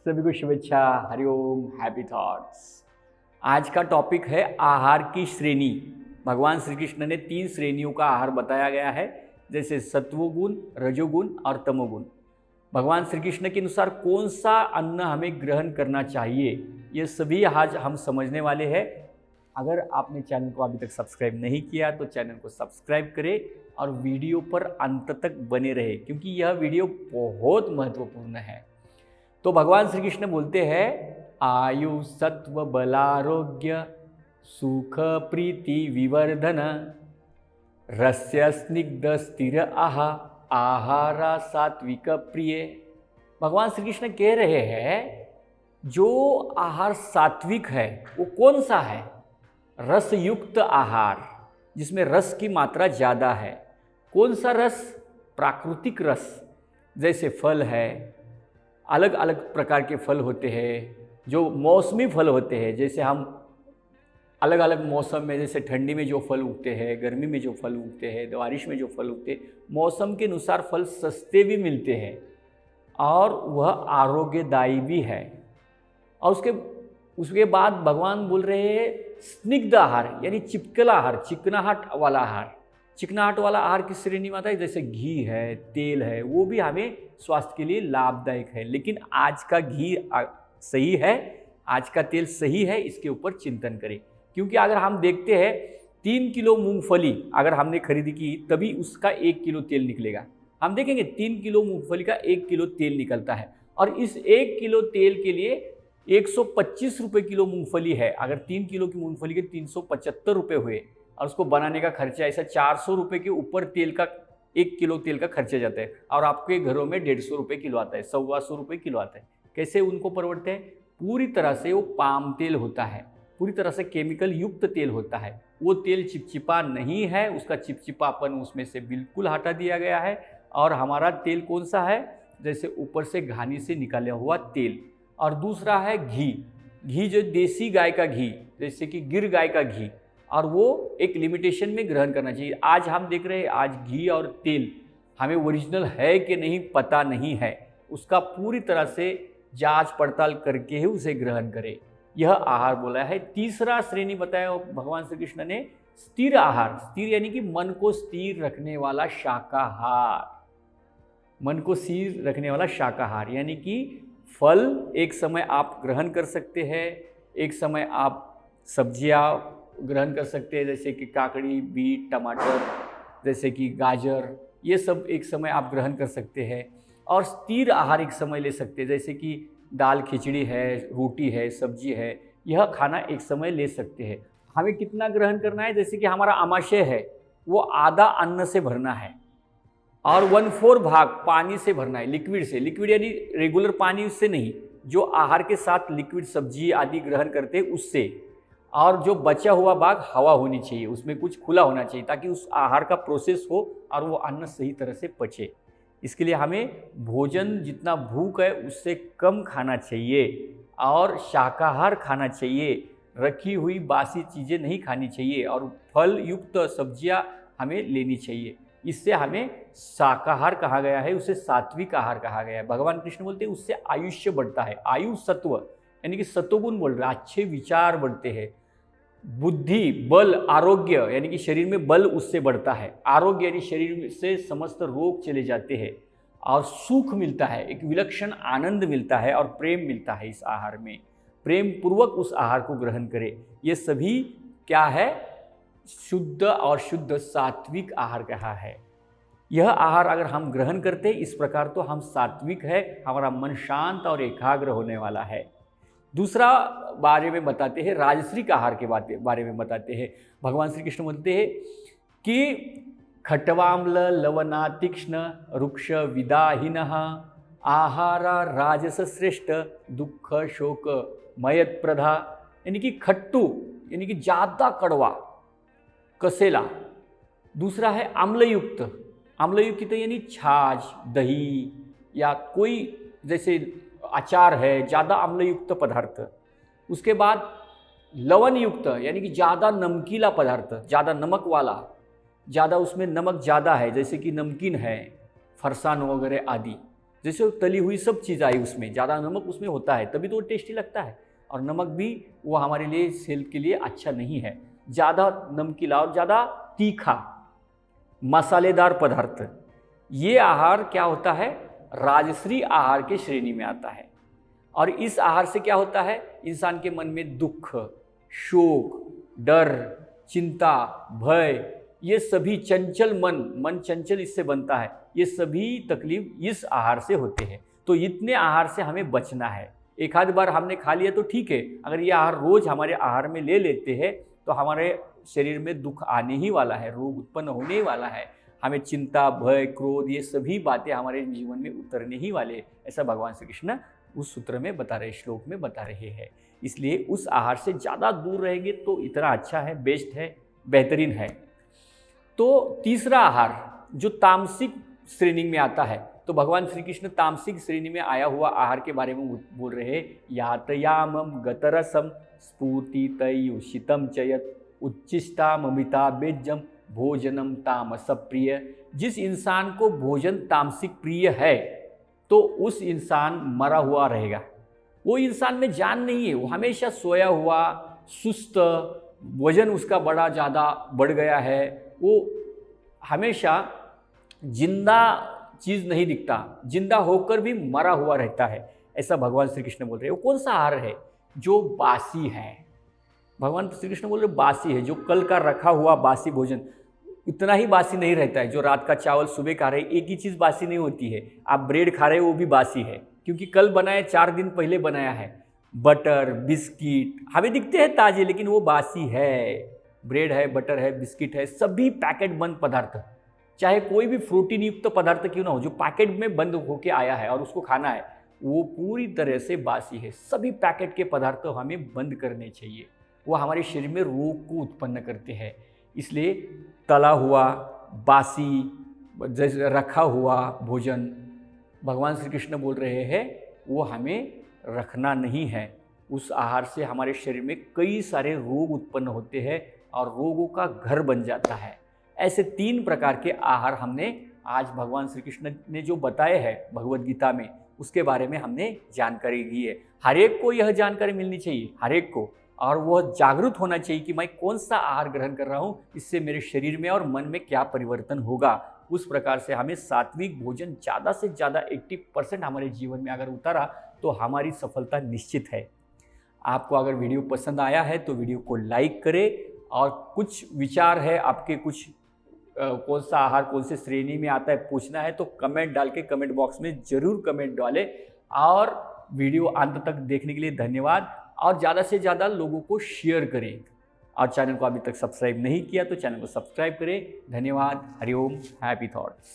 सभी को शुभेच्छा, हरिओम, हैप्पी थॉट्स। आज का टॉपिक है आहार की श्रेणी। भगवान श्री कृष्ण ने 3 श्रेणियों का आहार बताया गया है, जैसे सत्वगुण, रजोगुण और तमोगुण। भगवान श्री कृष्ण के अनुसार कौन सा अन्न हमें ग्रहण करना चाहिए, ये सभी आज हम समझने वाले हैं। अगर आपने चैनल को अभी तक सब्सक्राइब नहीं किया तो चैनल को सब्सक्राइब करें और वीडियो पर अंत तक बने रहे, क्योंकि यह वीडियो बहुत महत्वपूर्ण है। तो भगवान श्री कृष्ण बोलते हैं, आयु सत्व बलारोग्य सुख प्रीति विवर्धन रस्य स्निग्ध स्थिर आहारा सात्विक प्रिय। भगवान श्री कृष्ण कह रहे हैं, जो आहार सात्विक है वो कौन सा है? रस युक्त आहार, जिसमें रस की मात्रा ज़्यादा है। कौन सा रस? प्राकृतिक रस, जैसे फल है, अलग अलग प्रकार के फल होते हैं, जो मौसमी फल होते हैं। जैसे हम अलग अलग मौसम में, जैसे ठंडी में जो फल उगते हैं, गर्मी में जो फल उगते हैं, बारिश में जो फल उगते हैं, मौसम के अनुसार फल सस्ते भी मिलते हैं और वह आरोग्यदायी भी है। और उसके बाद भगवान बोल रहे हैं स्निग्ध आहार, यानी चिपकला आहार, चिकनाहट वाला आहार। चिकनाहट वाला आहार किस श्रेणी में आता है? जैसे घी है, तेल है, वो भी हमें स्वास्थ्य के लिए लाभदायक है। लेकिन आज का घी सही है, आज का तेल सही है, इसके ऊपर चिंतन करें। क्योंकि अगर हम देखते हैं 3 किलो मूंगफली अगर हमने खरीदी की, तभी उसका 1 किलो तेल निकलेगा। हम देखेंगे 3 किलो मूंगफली का 1 किलो तेल निकलता है, और इस 1 किलो तेल के लिए 125 रुपये किलो मूंगफली है। अगर 3 किलो की मूंगफली के 375 रुपये हुए, और उसको बनाने का खर्चा ऐसा 400 रुपये के ऊपर तेल का, 1 किलो तेल का खर्चा जाता है। और आपके घरों में 150 रुपये किलो आता है, 125 रुपये किलो आता है। कैसे उनको परवड़ते हैं? पूरी तरह से वो पाम तेल होता है, पूरी तरह से केमिकल युक्त तेल होता है। वो तेल चिपचिपा नहीं है, उसका चिपचिपापन उसमें से बिल्कुल हटा दिया गया है। और हमारा तेल कौन सा है? जैसे ऊपर से घानी से निकाला हुआ तेल। और दूसरा है घी। घी जो देसी गाय का घी, जैसे कि गिर गाय का घी, और वो एक लिमिटेशन में ग्रहण करना चाहिए। आज हम देख रहे हैं, आज घी और तेल हमें ओरिजिनल है कि नहीं पता नहीं है, उसका पूरी तरह से जांच पड़ताल करके ही उसे ग्रहण करें। यह आहार बोला है। तीसरा श्रेणी बताया भगवान श्री कृष्ण ने, स्थिर आहार। स्थिर यानी कि मन को स्थिर रखने वाला शाकाहार। मन को स्थिर रखने वाला शाकाहार यानी कि फल एक समय आप ग्रहण कर सकते हैं, एक समय आप सब्जियां ग्रहण कर सकते हैं, जैसे कि काकड़ी, बीट, टमाटर, जैसे कि गाजर, ये सब एक समय आप ग्रहण कर सकते हैं। और स्थिर आहार एक समय ले सकते हैं, जैसे कि दाल खिचड़ी है, रोटी है, सब्जी है, यह खाना एक समय ले सकते हैं। हमें कितना ग्रहण करना है? जैसे कि हमारा आमाशय है, वो आधा अन्न से भरना है और 1/4 भाग पानी से भरना है, लिक्विड से। लिक्विड यानी रेगुलर पानी से नहीं, जो आहार के साथ लिक्विड सब्जी आदि ग्रहण करते हैं उससे। और जो बचा हुआ भाग हवा होनी चाहिए, उसमें कुछ खुला होना चाहिए, ताकि उस आहार का प्रोसेस हो और वो अन्न सही तरह से पचे। इसके लिए हमें भोजन जितना भूख है उससे कम खाना चाहिए और शाकाहार खाना चाहिए। रखी हुई बासी चीज़ें नहीं खानी चाहिए और फल युक्त सब्जियां हमें लेनी चाहिए। इससे हमें शाकाहार कहा गया है, उसे सात्विक आहार कहा गया है। भगवान कृष्ण बोलते हैं उससे आयुष्य बढ़ता है। आयु सत्व यानी कि सत्वगुण बोल रहे हैं, अच्छे विचार बढ़ते हैं। बुद्धि, बल, आरोग्य यानी कि शरीर में बल उससे बढ़ता है। आरोग्य यानी शरीर से समस्त रोग चले जाते हैं और सुख मिलता है, एक विलक्षण आनंद मिलता है और प्रेम मिलता है। इस आहार में प्रेम पूर्वक उस आहार को ग्रहण करें। ये सभी क्या है? शुद्ध और शुद्ध सात्विक आहार कहा है। यह आहार अगर हम ग्रहण करते इस प्रकार, तो हम सात्विक है, हमारा मन शांत और एकाग्र होने वाला है। दूसरा बारे में बताते हैं, राजसिक आहार के बारे में बताते हैं। भगवान श्री कृष्ण बोलते हैं कि खट्वाम्ल लवना तीक्ष्ण रुक्ष विदाहीन आहारा राजस श्रेष्ठ दुख शोक मयत प्रधा। यानी कि खट्टू यानी कि ज़्यादा कड़वा, कसेला। दूसरा है आम्लयुक्त। आम्लयुक्त यानी छाछ, दही या कोई जैसे अचार है, ज़्यादा अम्लयुक्त पदार्थ। उसके बाद लवण युक्त यानी कि ज़्यादा नमकीला पदार्थ, ज़्यादा नमक वाला, ज़्यादा उसमें नमक ज़्यादा है, जैसे कि नमकीन है, फरसान वगैरह आदि। जैसे वो तली हुई सब चीज़ आई उसमें, ज़्यादा नमक उसमें होता है तभी तो वो टेस्टी लगता है। और नमक भी वो हमारे लिए सेहत के लिए अच्छा नहीं है। ज़्यादा नमकीला और ज़्यादा तीखा मसालेदार पदार्थ, ये आहार क्या होता है, राजश्री आहार के श्रेणी में आता है। और इस आहार से क्या होता है, इंसान के मन में दुख, शोक, डर, चिंता, भय, ये सभी चंचल मन चंचल इससे बनता है, ये सभी तकलीफ इस आहार से होते हैं। तो इतने आहार से हमें बचना है। एक आध बार हमने खा लिया तो ठीक है, अगर ये आहार रोज हमारे आहार में ले लेते हैं तो हमारे शरीर में दुख आने ही वाला है, रोग उत्पन्न होने ही वाला है, हमें चिंता, भय, क्रोध, ये सभी बातें हमारे जीवन में उतरने ही वाले, ऐसा भगवान श्री कृष्ण उस सूत्र में बता रहे, श्लोक में बता रहे हैं। इसलिए उस आहार से ज़्यादा दूर रहेंगे तो इतना अच्छा है, बेस्ट है, बेहतरीन है। तो तीसरा आहार जो तामसिक श्रेणी में आता है, तो भगवान श्री कृष्ण तामसिक श्रेणी में आया हुआ आहार के बारे में बोल रहे हैं। यातयामम गतरसम स्फूर्ति तयुषितम चयत उच्चिष्टाममिता बेज्जम भोजनम तामस प्रिय। जिस इंसान को भोजन तामसिक प्रिय है तो उस इंसान मरा हुआ रहेगा। वो इंसान में जान नहीं है, वो हमेशा सोया हुआ, सुस्त, वजन उसका बड़ा ज़्यादा बढ़ गया है, वो हमेशा जिंदा चीज़ नहीं दिखता, जिंदा होकर भी मरा हुआ रहता है, ऐसा भगवान श्री कृष्ण बोल रहे हैं। वो कौन सा आहार है, जो बासी है। भगवान श्री कृष्ण बोल रहे बासी है, जो कल का रखा हुआ बासी भोजन, इतना ही बासी नहीं रहता है। जो रात का चावल सुबह खा रहे, एक ही चीज़ बासी नहीं होती है। आप ब्रेड खा रहे हो वो भी बासी है, क्योंकि कल बनाया, 4 दिन पहले बनाया है। बटर, बिस्किट हमें दिखते हैं ताजे, लेकिन वो बासी है। ब्रेड है, बटर है, बिस्किट है, सभी पैकेट बंद पदार्थ, चाहे कोई भी प्रोटीन युक्त पदार्थ क्यों ना हो, जो पैकेट में बंद होके आया है और उसको खाना है, वो पूरी तरह से बासी है। सभी पैकेट के पदार्थ हमें बंद करने चाहिए, वो हमारे शरीर में रोग को उत्पन्न करते हैं। इसलिए तला हुआ, बासी, जैसे रखा हुआ भोजन भगवान श्री कृष्ण बोल रहे हैं वो हमें रखना नहीं है। उस आहार से हमारे शरीर में कई सारे रोग उत्पन्न होते हैं और रोगों का घर बन जाता है। ऐसे 3 प्रकार के आहार हमने आज भगवान श्री कृष्ण ने जो बताए हैं भगवद गीता में, उसके बारे में हमने जानकारी दी है। हर एक को यह जानकारी मिलनी चाहिए, हर एक को, और वह जागरूक होना चाहिए कि मैं कौन सा आहार ग्रहण कर रहा हूँ, इससे मेरे शरीर में और मन में क्या परिवर्तन होगा। उस प्रकार से हमें सात्विक भोजन ज़्यादा से ज़्यादा 80% हमारे जीवन में अगर उतारा तो हमारी सफलता निश्चित है। आपको अगर वीडियो पसंद आया है तो वीडियो को लाइक करें, और कुछ विचार है आपके, कुछ कौन सा आहार कौन से श्रेणी में आता है पूछना है तो कमेंट डाल के कमेंट बॉक्स में ज़रूर कमेंट डालें। और वीडियो अंत तक देखने के लिए धन्यवाद, और ज़्यादा से ज़्यादा लोगों को शेयर करें। और चैनल को अभी तक सब्सक्राइब नहीं किया तो चैनल को सब्सक्राइब करें। धन्यवाद। Hariom, happy thoughts.